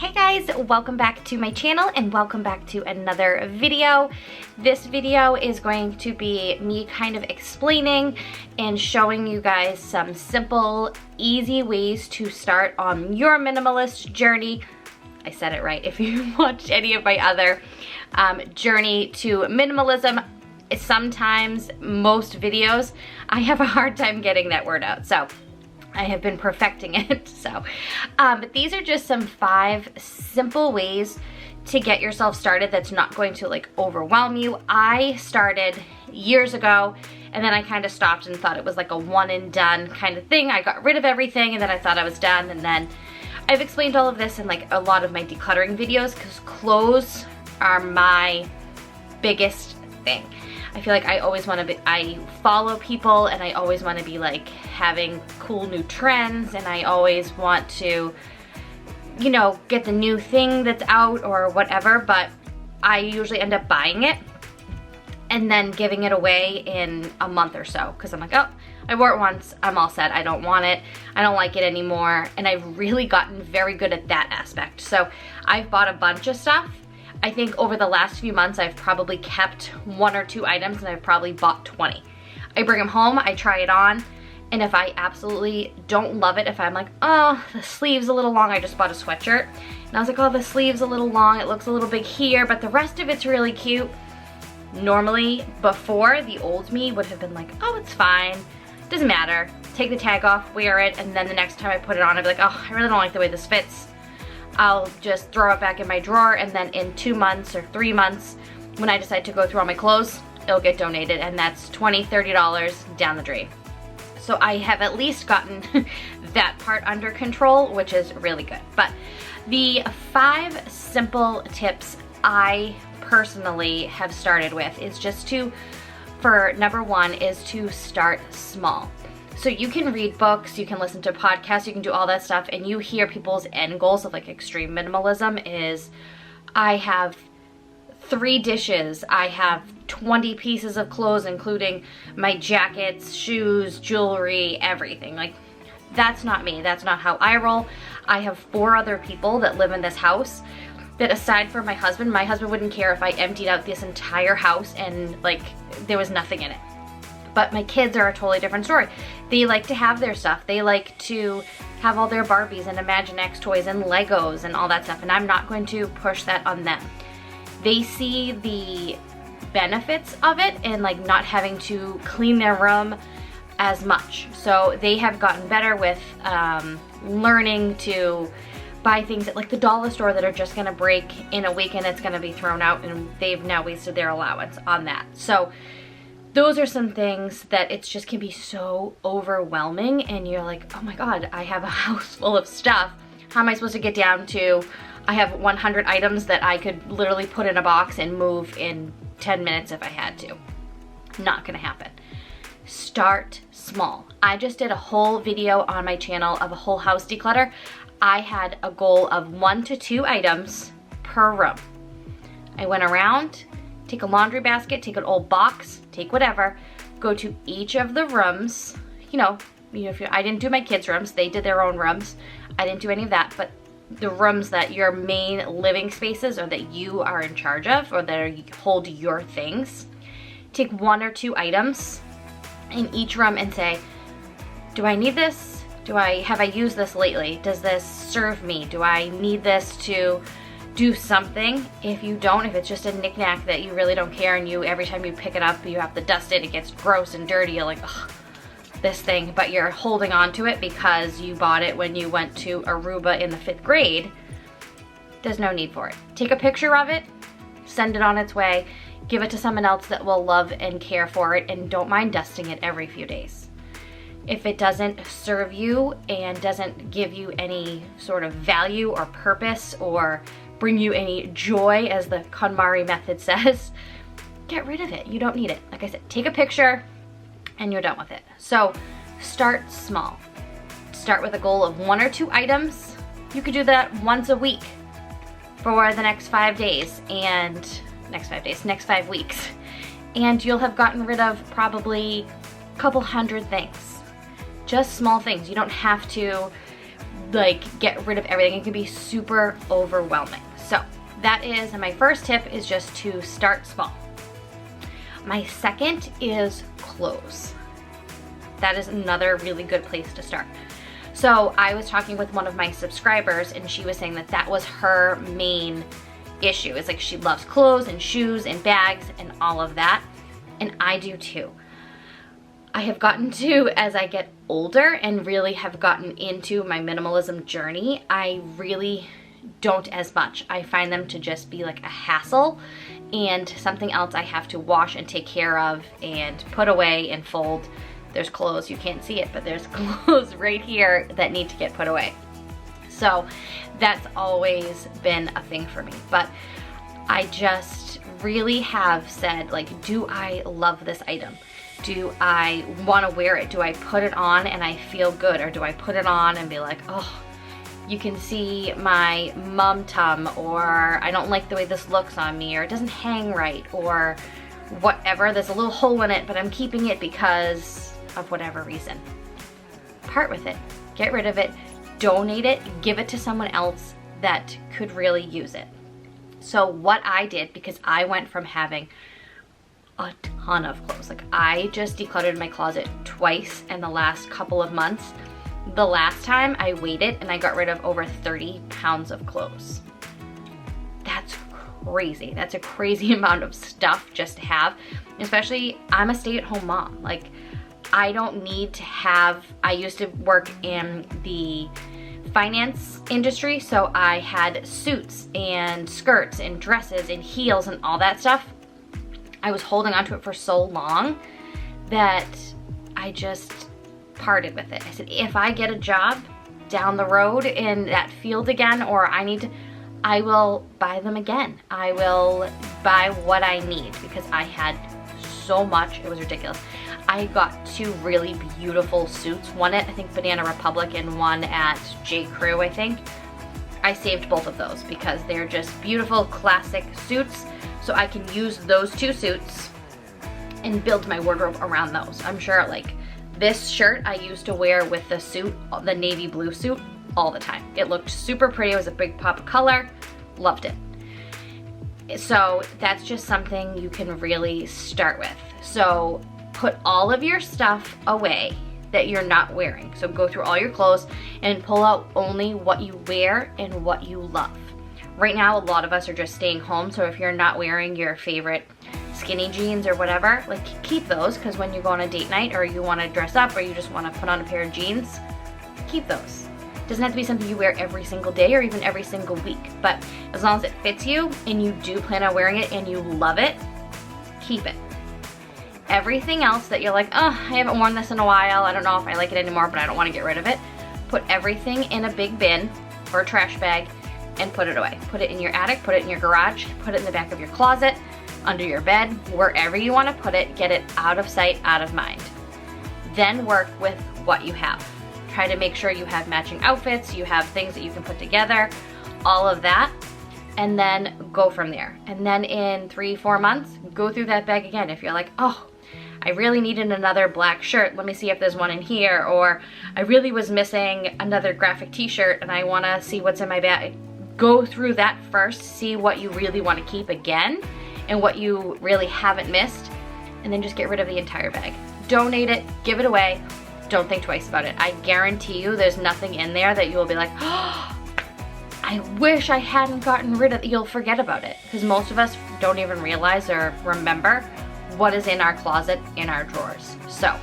Hey guys, welcome back to my channel and welcome back to another video. This video is going to be me kind of explaining and showing you guys some simple, easy ways to start on your minimalist journey. I said it right. If you watched any of my other journey to minimalism, sometimes, most videos, I have a hard time getting that word out. So I have been perfecting it. But these are just some 5 simple ways to get yourself started that's not going to like overwhelm you. I started years ago and then I kind of stopped and thought it was like a one and done kind of thing. I got rid of everything and then I thought I was done, and then I've explained all of this in like a lot of my decluttering videos because clothes are my biggest thing. I feel like I always want to I follow people and I always want to be like having cool new trends, and I always want to, you know, get the new thing that's out or whatever, but I usually end up buying it and then giving it away in a month or so because I'm like, oh, I wore it once, I'm all set, I don't want it, I don't like it anymore, and I've really gotten very good at that aspect. So I've bought a bunch of stuff. I think over the last few months, I've probably kept 1 or 2 items and I've probably bought 20. I bring them home, I try it on, and if I absolutely don't love it, if I'm like, oh, the sleeve's a little long, I just bought a sweatshirt, and I was like, oh, the sleeve's a little long, it looks a little big here, but the rest of it's really cute. Normally, before, the old me would have been like, oh, it's fine, doesn't matter, take the tag off, wear it, and then the next time I put it on, I'd be like, oh, I really don't like the way this fits. I'll just throw it back in my drawer, and then in 2 months or 3 months, when I decide to go through all my clothes, it'll get donated, and that's $20, $30 down the drain. So I have at least gotten that part under control, which is really good. But the 5 simple tips I personally have started with is just to, for number 1, is to start small. So you can read books, you can listen to podcasts, you can do all that stuff, and you hear people's end goals of like extreme minimalism is, I have 3 dishes, I have 20 pieces of clothes, including my jackets, shoes, jewelry, everything. Like, that's not me, that's not how I roll. I have 4 other people that live in this house that, aside from my husband wouldn't care if I emptied out this entire house and like there was nothing in it. But my kids are a totally different story. They like to have their stuff. They like to have all their Barbies and Imaginext toys and Legos and all that stuff, and I'm not going to push that on them. They see the benefits of it and like not having to clean their room as much. So they have gotten better with learning to buy things at like the dollar store that are just gonna break in a week and it's gonna be thrown out, and they've now wasted their allowance on that. So those are some things that it just can be so overwhelming, and you're like, oh my god, I have a house full of stuff. How am I supposed to get down to, I have 100 items that I could literally put in a box and move in 10 minutes if I had to. Not gonna happen. Start small. I just did a whole video on my channel of a whole house declutter. I had a goal of 1 to 2 items per room. I went around, take a laundry basket, take an old box, take whatever, go to each of the rooms. You know, I didn't do my kids' rooms, they did their own rooms. I didn't do any of that, but the rooms that your main living spaces or that you are in charge of or that hold your things, take 1 or 2 items in each room and say, do I need this? Have I used this lately? Does this serve me? Do I need this to do something? If you don't, if it's just a knickknack that you really don't care, and you, every time you pick it up, you have to dust it, it gets gross and dirty, you're like, ugh, this thing, but you're holding on to it because you bought it when you went to Aruba in the 5th grade, there's no need for it. Take a picture of it, send it on its way, give it to someone else that will love and care for it, and don't mind dusting it every few days. If it doesn't serve you and doesn't give you any sort of value or purpose or bring you any joy, as the KonMari method says, get rid of it. You don't need it. Like I said, take a picture and you're done with it. So start small. Start with a goal of 1 or 2 items. You could do that once a week for the next 5 days and next 5 weeks. And you'll have gotten rid of probably a couple hundred things. Just small things. You don't have to like get rid of everything. It can be super overwhelming. So that is, and my first tip is just to start small. My second is clothes. That is another really good place to start. So I was talking with one of my subscribers and she was saying that that was her main issue. It's like she loves clothes and shoes and bags and all of that. And I do too. I have gotten to, as I get older and really have gotten into my minimalism journey, I really don't as much. I find them to just be like a hassle and something else I have to wash and take care of and put away and fold. There's clothes, you can't see it, but there's clothes right here that need to get put away. So that's always been a thing for me. But I just really have said, like, do I love this item? Do I want to wear it? Do I put it on and I feel good? Or do I put it on and be like, oh, you can see my mum tum, or I don't like the way this looks on me, or it doesn't hang right, or whatever. There's a little hole in it, but I'm keeping it because of whatever reason. Part with it, get rid of it, donate it, give it to someone else that could really use it. So what I did, because I went from having a ton of clothes, like I just decluttered my closet twice in the last couple of months. The last time I weighed it and I got rid of over 30 pounds of clothes. That's crazy. That's a crazy amount of stuff just to have, especially I'm a stay-at-home mom. Like, I don't need to have, I used to work in the finance industry, so I had suits and skirts and dresses and heels and all that stuff. I was holding onto it for so long that I just parted with it. I said, if I get a job down the road in that field again, or I need to, I will buy them again. I will buy what I need, because I had so much, it was ridiculous. I got two really beautiful suits, one at I think Banana Republic and one at J. Crew, I think. I saved both of those because they're just beautiful classic suits, so I can use those two suits and build my wardrobe around those. I'm sure, like, this shirt I used to wear with the suit, the navy blue suit, all the time. It looked super pretty, it was a big pop of color, loved it. So that's just something you can really start with. So put all of your stuff away that you're not wearing. So go through all your clothes and pull out only what you wear and what you love. Right now, a lot of us are just staying home, so if you're not wearing your favorite skinny jeans or whatever, like, keep those, because when you go on a date night or you want to dress up or you just want to put on a pair of jeans, keep those. It doesn't have to be something you wear every single day or even every single week, but as long as it fits you and you do plan on wearing it and you love it, keep it. Everything else that you're like, oh, I haven't worn this in a while, I don't know if I like it anymore, but I don't want to get rid of it, put everything in a big bin or a trash bag and put it away. Put it in your attic, put it in your garage, put it in the back of your closet, under your bed, wherever you want to put it. Get it out of sight, out of mind. Then work with what you have. Try to make sure you have matching outfits, you have things that you can put together, all of that, and then go from there. And then in 3-4 months, go through that bag again. If you're like, oh, I really needed another black shirt, let me see if there's one in here, or I really was missing another graphic t-shirt and I want to see what's in my bag. Go through that first, see what you really want to keep again and what you really haven't missed, and then just get rid of the entire bag. Donate it, give it away, don't think twice about it. I guarantee you there's nothing in there that you will be like, oh, I wish I hadn't gotten rid of it. You'll forget about it, because most of us don't even realize or remember what is in our closet, in our drawers. So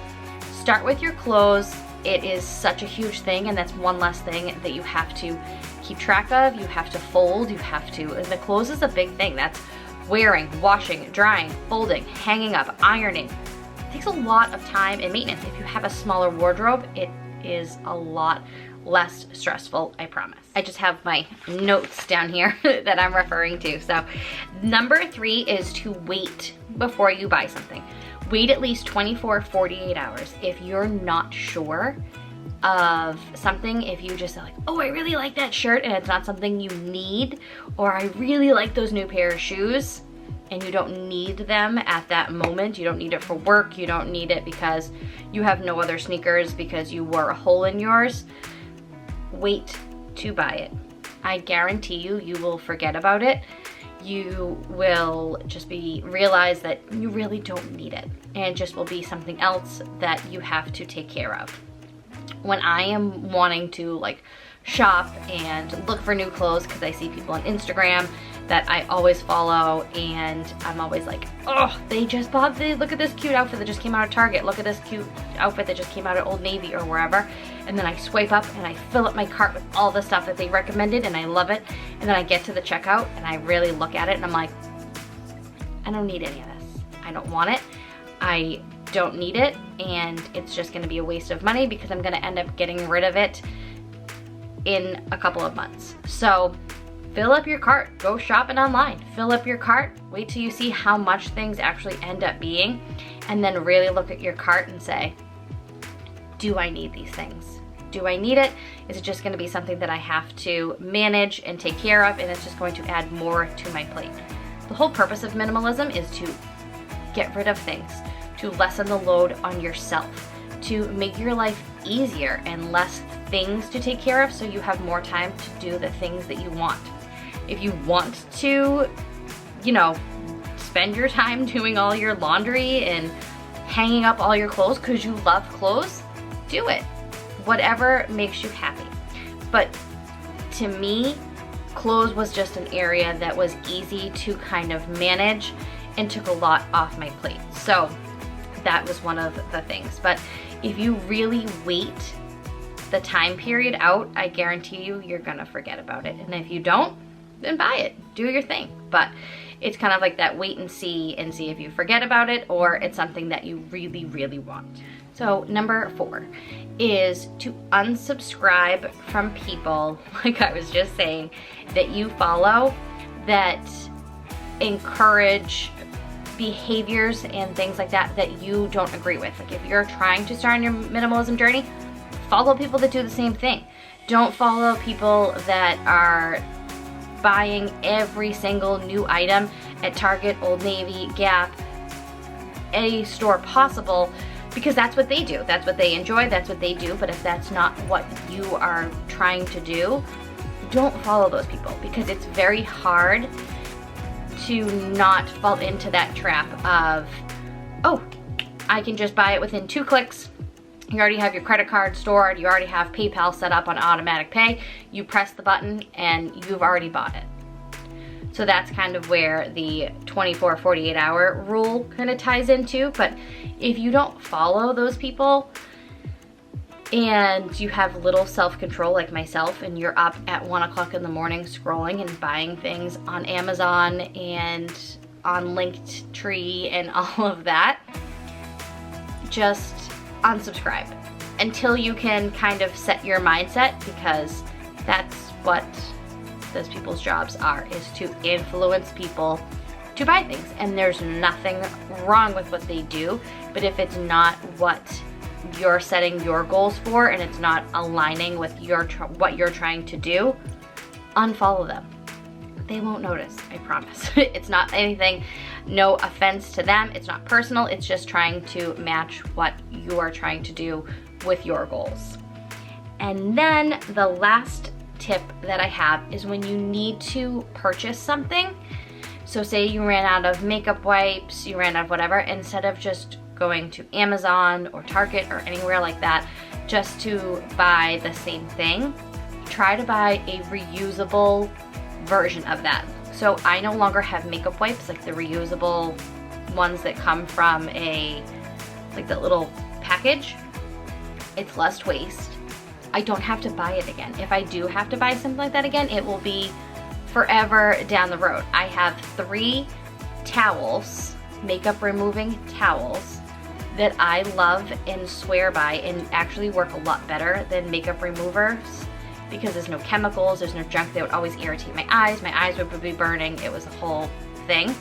start with your clothes. It is such a huge thing, and that's one less thing that you have to keep track of. You have to fold, you have to, and the clothes is a big thing. That's wearing, washing, drying, folding, hanging up, ironing. It takes a lot of time and maintenance. If you have a smaller wardrobe, it is a lot less stressful, I promise. I just have my notes down here that I'm referring to. So number 3 is to wait before you buy something. Wait at least 24, 48 hours. If you're not sure of something, if you just like, oh, I really like that shirt and it's not something you need, or I really like those new pair of shoes and you don't need them at that moment, you don't need it for work, you don't need it because you have no other sneakers because you wore a hole in yours, wait to buy it. I guarantee you, you will forget about it. You will just realize that you really don't need it, and it just will be something else that you have to take care of. When I am wanting to like shop and look for new clothes, because I see people on Instagram that I always follow, and I'm always like, oh, they just bought look at this cute outfit that just came out of Target, look at this cute outfit that just came out of Old Navy or wherever, and then I swipe up and I fill up my cart with all the stuff that they recommended and I love it, and then I get to the checkout and I really look at it and I'm like, I don't need any of this. I don't want it. I don't need it, and it's just gonna be a waste of money because I'm gonna end up getting rid of it in a couple of months. So fill up your cart, go shopping online, fill up your cart, wait till you see how much things actually end up being, and then really look at your cart and say, do I need these things? Do I need it? Is it just gonna be something that I have to manage and take care of, and it's just going to add more to my plate? The whole purpose of minimalism is to get rid of things, to lessen the load on yourself, to make your life easier and less things to take care of, so you have more time to do the things that you want. If you want to, you know, spend your time doing all your laundry and hanging up all your clothes because you love clothes, do it. Whatever makes you happy. But to me, clothes was just an area that was easy to kind of manage and took a lot off my plate. So that was one of the things. But if you really wait the time period out, I guarantee you, you're gonna forget about it. And if you don't, then buy it, do your thing. But it's kind of like that wait and see if you forget about it or it's something that you really, really want. So number 4 is to unsubscribe from people, like I was just saying, that you follow that encourage behaviors and things like that that you don't agree with. Like if you're trying to start on your minimalism journey, follow people that do the same thing. Don't follow people that are buying every single new item at Target, Old Navy, Gap, any store possible, because that's what they do. That's what they enjoy, that's what they do. But if that's not what you are trying to do, don't follow those people, because it's very hard to not fall into that trap of, oh, I can just buy it within 2 clicks. You already have your credit card stored, you already have PayPal set up on automatic pay, you press the button and you've already bought it. So that's kind of where the 24, 48 hour rule kind of ties into. But if you don't follow those people and you have little self-control like myself, and you're up at 1 o'clock in the morning scrolling and buying things on Amazon and on Linktree and all of that, just unsubscribe until you can kind of set your mindset, because that's what those people's jobs are, is to influence people to buy things. And there's nothing wrong with what they do, but if it's not what you're setting your goals for and it's not aligning with what you're trying to do, unfollow them. They won't notice, I promise. It's not anything, no offense to them, it's not personal, it's just trying to match what you are trying to do with your goals. And then the last tip that I have is when you need to purchase something. So say you ran out of makeup wipes, you ran out of whatever, instead of just going to Amazon or Target or anywhere like that just to buy the same thing, try to buy a reusable version of that. So I no longer have makeup wipes, like the reusable ones that come from like that little package. It's less waste. I don't have to buy it again. If I do have to buy something like that again, it will be forever down the road. I have 3 towels, makeup removing towels, that I love and swear by and actually work a lot better than makeup removers, because there's no chemicals, there's no junk that would always irritate my eyes would be burning, it was a whole thing.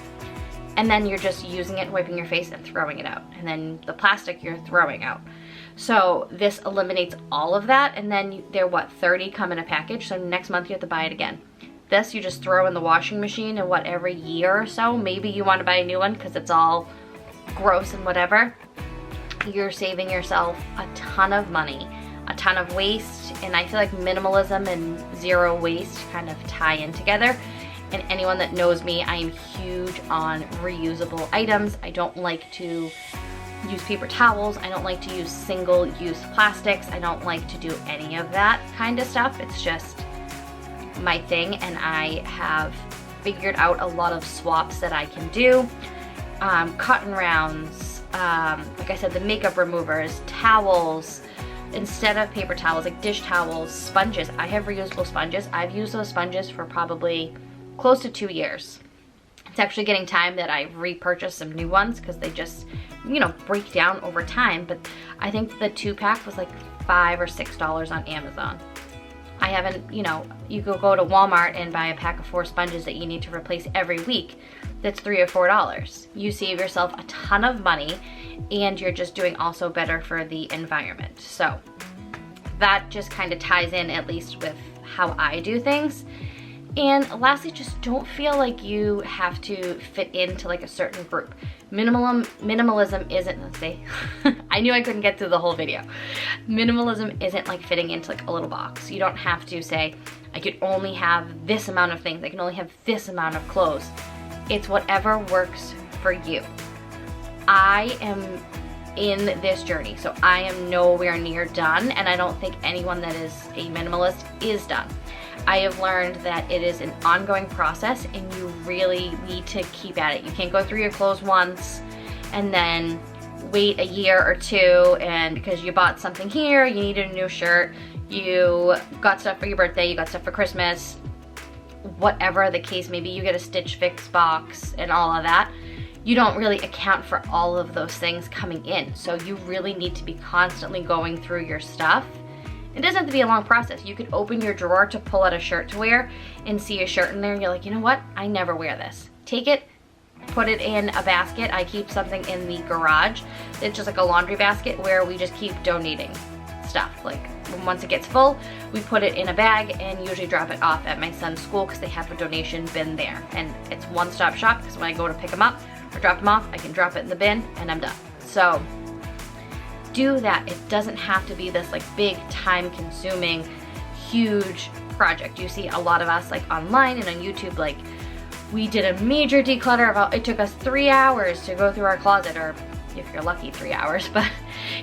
And then you're just using it, wiping your face and throwing it out. And then the plastic you're throwing out. So this eliminates all of that, and then they're what, 30 come in a package, so next month you have to buy it again. This you just throw in the washing machine, and what, every year or so, maybe you want to buy a new one because it's all gross and whatever. You're saving yourself a ton of money, a ton of waste, and I feel like minimalism and zero waste kind of tie in together. And anyone that knows me, I am huge on reusable items. I don't like to use paper towels. I don't like to use single-use plastics. I don't like to do any of that kind of stuff. It's just my thing, and I have figured out a lot of swaps that I can do. Cotton rounds, like I said, the makeup removers, towels, instead of paper towels, like dish towels, sponges. I have reusable sponges. I've used those sponges for probably close to 2 years. It's actually getting time that I repurchase some new ones because they just, you know, break down over time. But I think the 2-pack was like $5 or $6 on Amazon. I haven't, you know, you could go to Walmart and buy a pack of 4 sponges that you need to replace every week. That's $3 or $4. You save yourself a ton of money, and you're just doing also better for the environment. So that just kind of ties in, at least with how I do things. And lastly, just don't feel like you have to fit into like a certain group. Minimalism isn't, let's see, I knew I couldn't get through the whole video. Minimalism isn't like fitting into like a little box. You don't have to say, I could only have this amount of things. I can only have this amount of clothes. It's whatever works for you. I am in this journey, so I am nowhere near done, and I don't think anyone that is a minimalist is done. I have learned that it is an ongoing process, and you really need to keep at it. You can't go through your clothes once and then wait a year or two, and because you bought something here, you needed a new shirt, you got stuff for your birthday, you got stuff for Christmas, whatever the case may be, you get a Stitch Fix box and all of that. You don't really account for all of those things coming in. So you really need to be constantly going through your stuff. It doesn't have to be a long process. You could open your drawer to pull out a shirt to wear and see a shirt in there, and you're like, you know what? I never wear this. Take it, put it in a basket. I keep something in the garage. It's just like a laundry basket where we just keep donating stuff. Like once it gets full, we put it in a bag and usually drop it off at my son's school because they have a donation bin there. And it's one-stop shop because when I go to pick them up or drop them off, I can drop it in the bin and I'm done. So do that. It doesn't have to be this like big time-consuming, huge project. You see a lot of us like online and on YouTube, like we did a major declutter about, it took us 3 hours to go through our closet, or if you're lucky 3 hours, but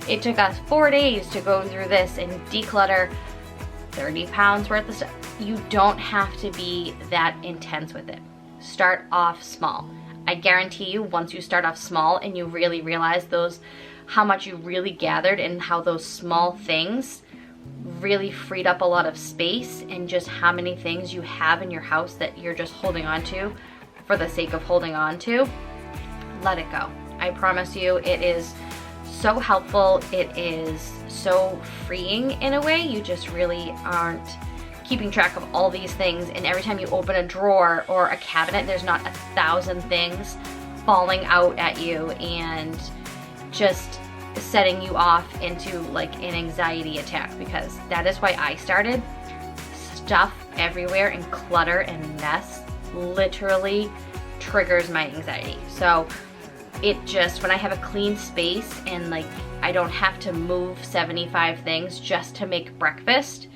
it took us 4 days to go through this and declutter 30 pounds worth of stuff. You don't have to be that intense with it. Start off small. I guarantee you, once you start off small and you really realize how much you really gathered and how those small things really freed up a lot of space, and just how many things you have in your house that you're just holding on to for the sake of holding on to, let it go. I promise you, it is so helpful. It is so freeing in a way. You just really aren't keeping track of all these things, and every time you open a drawer or a cabinet, there's not 1,000 things falling out at you and just setting you off into like an anxiety attack, because that is why I started. Stuff everywhere and clutter and mess literally triggers my anxiety. So it just, when I have a clean space and like I don't have to move 75 things just to make breakfast,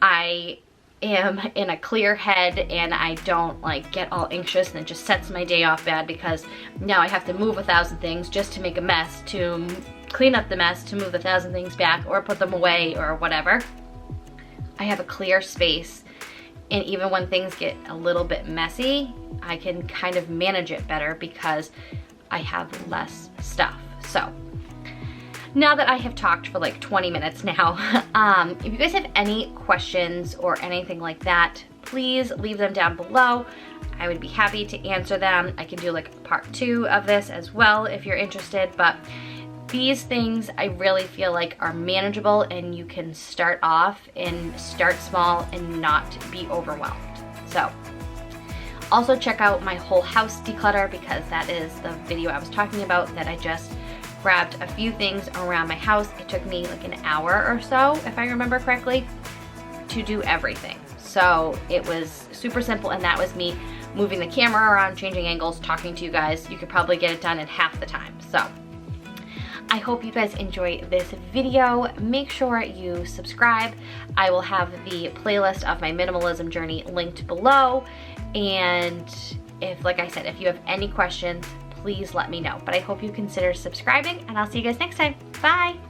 I am in a clear head and I don't like get all anxious, and it just sets my day off bad because now I have to move 1,000 things just to make a mess, to clean up the mess, to move 1,000 things back or put them away or whatever. I have a clear space, and even when things get a little bit messy, I can kind of manage it better because I have less stuff. So now that I have talked for like 20 minutes now, if you guys have any questions or anything like that, please leave them down below. I would be happy to answer them. I can do like part 2 of this as well if you're interested, but these things I really feel like are manageable, and you can start off and start small and not be overwhelmed. So also check out my whole house declutter, because that is the video I was talking about that I just grabbed a few things around my house. It took me like an hour or so, if I remember correctly, to do everything. So it was super simple, and that was me moving the camera around, changing angles, talking to you guys. You could probably get it done in half the time. So I hope you guys enjoy this video. Make sure you subscribe. I will have the playlist of my minimalism journey linked below. And like I said, if you have any questions, please let me know. But I hope you consider subscribing, and I'll see you guys next time. Bye.